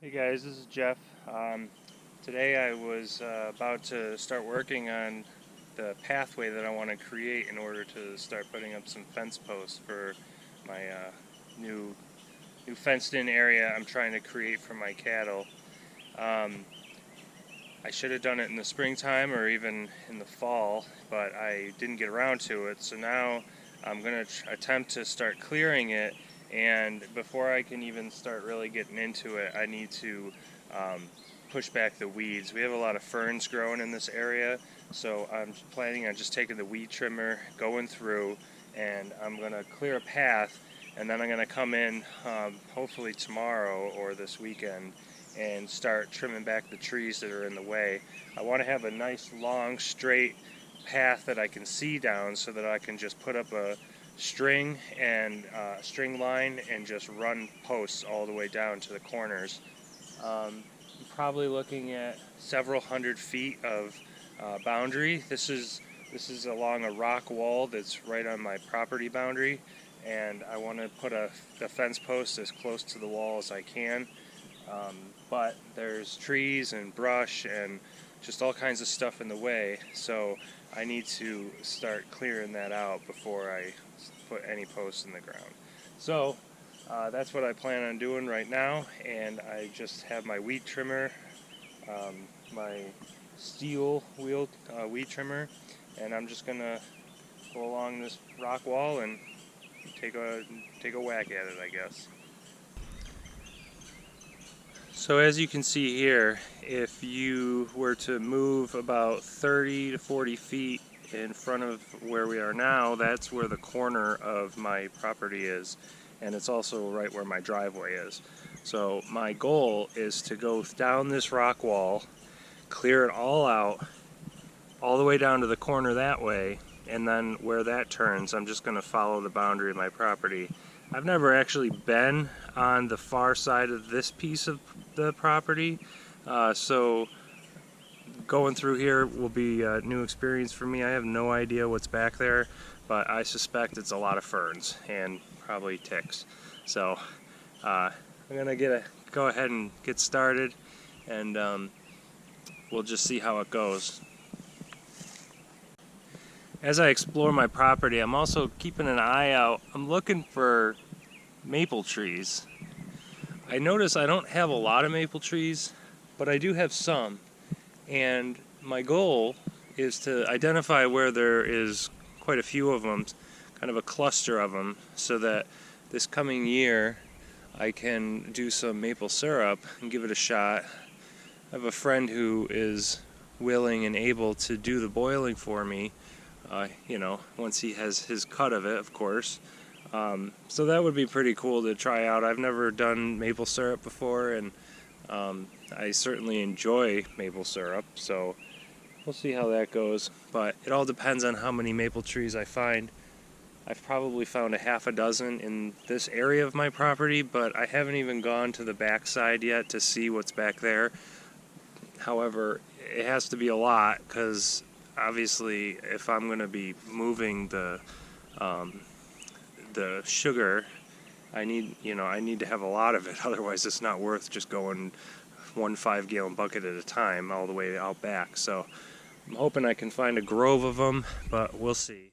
Hey guys, this is Jeff. Today I was about to start working on the pathway that I want to create in order to start putting up some fence posts for my new fenced in area I'm trying to create for my cattle. Um, I should have done it in the springtime or even in the fall, but I didn't get around to it. So now I'm going to attempt to start clearing it, and before I can even start really getting into it, I need to um, push back the weeds. We have a lot of ferns growing in this area, so I'm planning on just taking the weed trimmer, going through, and I'm going to clear a path, and then I'm going to come in hopefully tomorrow or this weekend and start trimming back the trees that are in the way. I want to have a nice long straight path that I can see down so that I can just put up a string and string line and just run posts all the way down to the corners. I'm probably looking at several hundred feet of boundary. This is along a rock wall that's right on my property boundary, and I want to put a fence post as close to the wall as I can. But there's trees and brush and just all kinds of stuff in the way, so I need to start clearing that out before I put any posts in the ground. So that's what I plan on doing right now, and I just have my weed trimmer, my steel wheel weed trimmer, and I'm just gonna go along this rock wall and take a whack at it, I guess. So as you can see here, if you were to move about 30 to 40 feet in front of where we are now, that's where the corner of my property is, and it's also right where my driveway is. So my goal is to go down this rock wall, clear it all out, all the way down to the corner that way, and then where that turns, I'm just going to follow the boundary of my property. I've never actually been on the far side of this piece of the property, so going through here will be a new experience for me. I have no idea what's back there, but I suspect it's a lot of ferns and probably ticks. So I'm gonna go ahead and get started, and we'll just see how it goes. As I explore my property, I'm also keeping an eye out. I'm looking for maple trees. I notice I don't have a lot of maple trees, but I do have some. And my goal is to identify where there is quite a few of them, kind of a cluster of them, so that this coming year I can do some maple syrup and give it a shot. I have a friend who is willing and able to do the boiling for me, once he has his cut of it, of course. So that would be pretty cool to try out. I've never done maple syrup before, and I certainly enjoy maple syrup, so we'll see how that goes. But it all depends on how many maple trees I find. I've probably found a half a dozen in this area of my property, but I haven't even gone to the back side yet to see what's back there. However, it has to be a lot, because obviously if I'm going to be moving the sugar, I need to have a lot of it. Otherwise it's not worth just going 1 5-gallon bucket at a time all the way out back. So I'm hoping I can find a grove of them, but we'll see.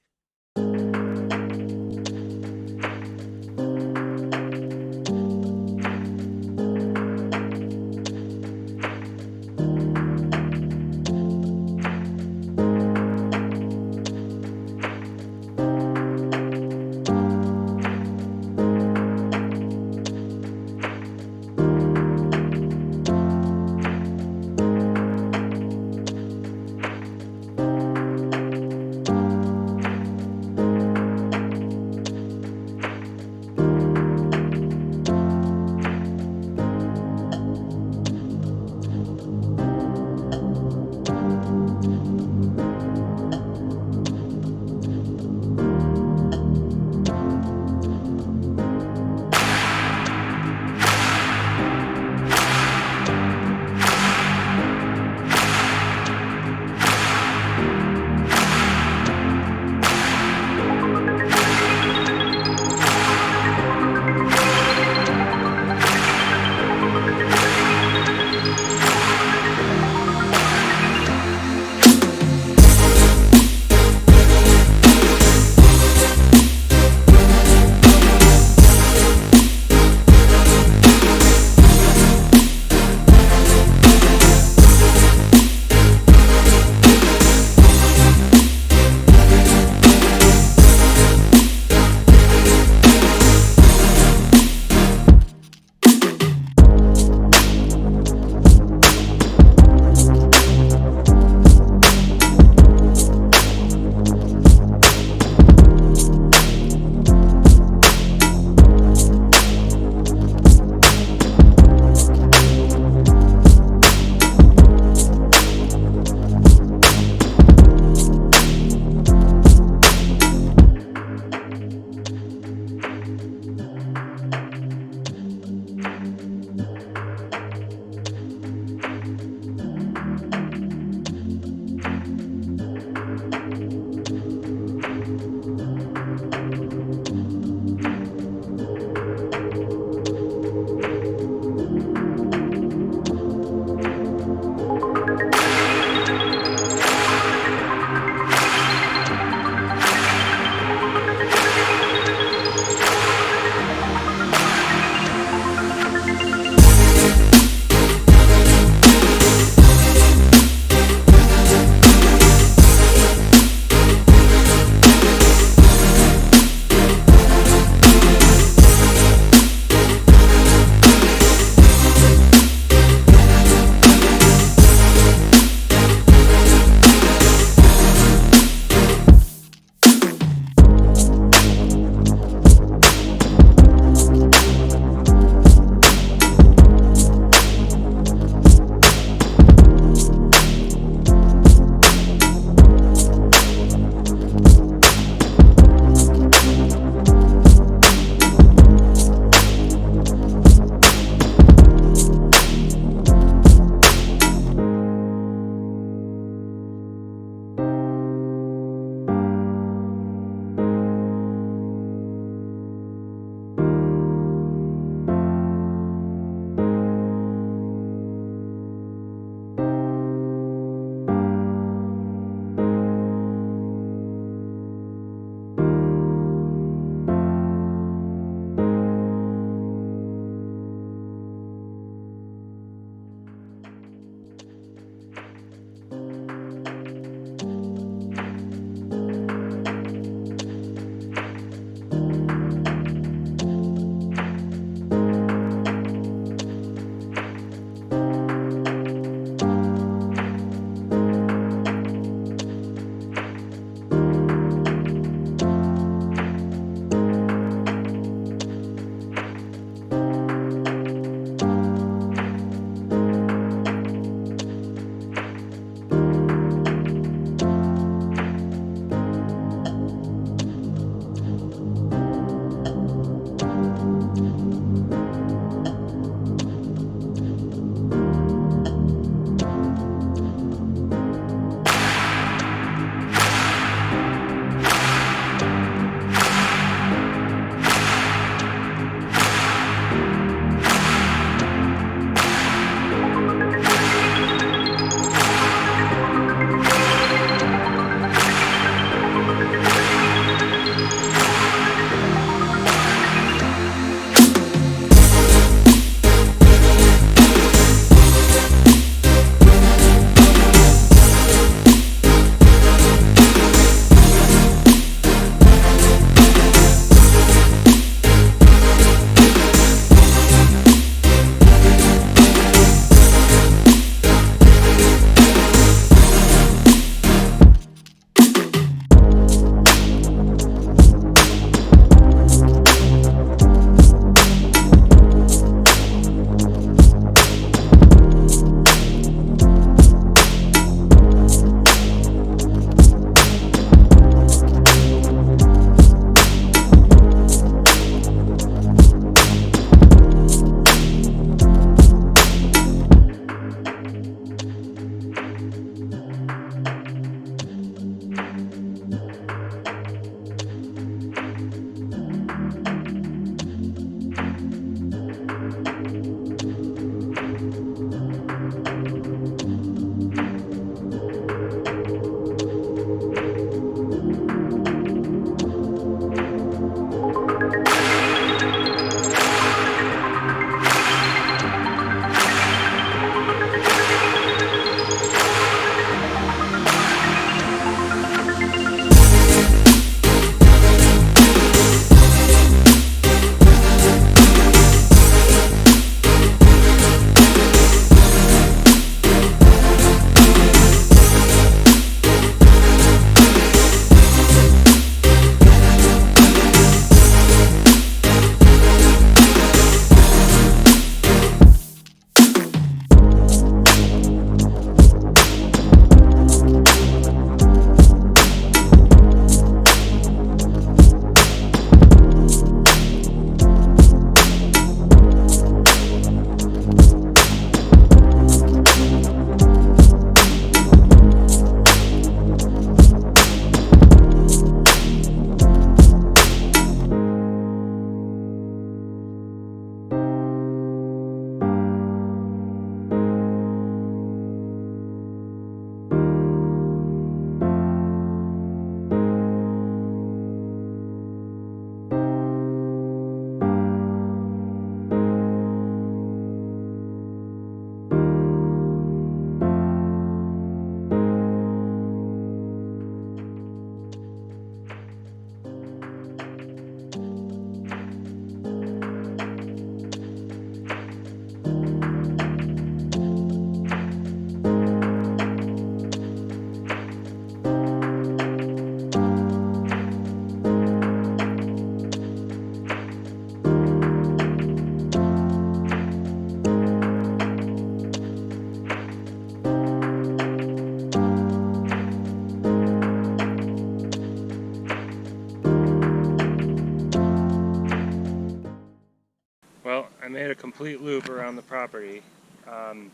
made a complete loop around the property. On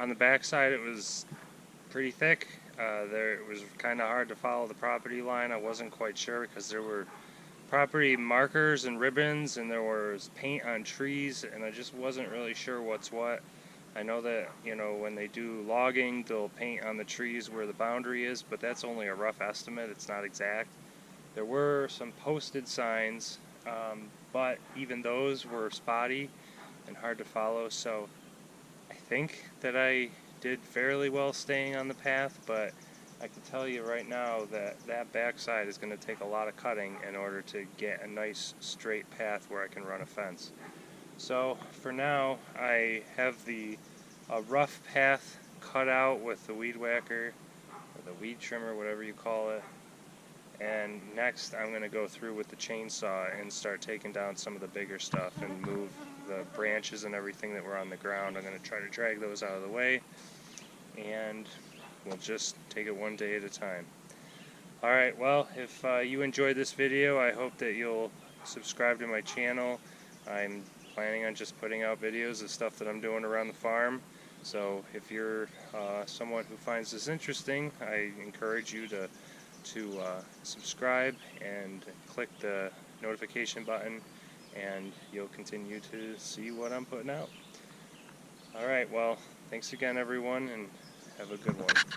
the back side it was pretty thick. It was kind of hard to follow the property line. I wasn't quite sure because there were property markers and ribbons and there was paint on trees, and I just wasn't really sure what's what. I know that, you know, when they do logging they'll paint on the trees where the boundary is, but that's only a rough estimate, it's not exact. There were some posted signs, but even those were spotty and hard to follow, so I think that I did fairly well staying on the path, but I can tell you right now that that backside is going to take a lot of cutting in order to get a nice straight path where I can run a fence. So for now I have a rough path cut out with the weed whacker or the weed trimmer, whatever you call it. And next I'm going to go through with the chainsaw and start taking down some of the bigger stuff and move the branches and everything that were on the ground. I'm going to try to drag those out of the way, and we'll just take it one day at a time. Alright, well, if you enjoyed this video, I hope that you'll subscribe to my channel. I'm planning on just putting out videos of stuff that I'm doing around the farm. So if you're someone who finds this interesting, I encourage you to subscribe and click the notification button, and you'll continue to see what I'm putting out. Alright, well, thanks again everyone, and have a good one.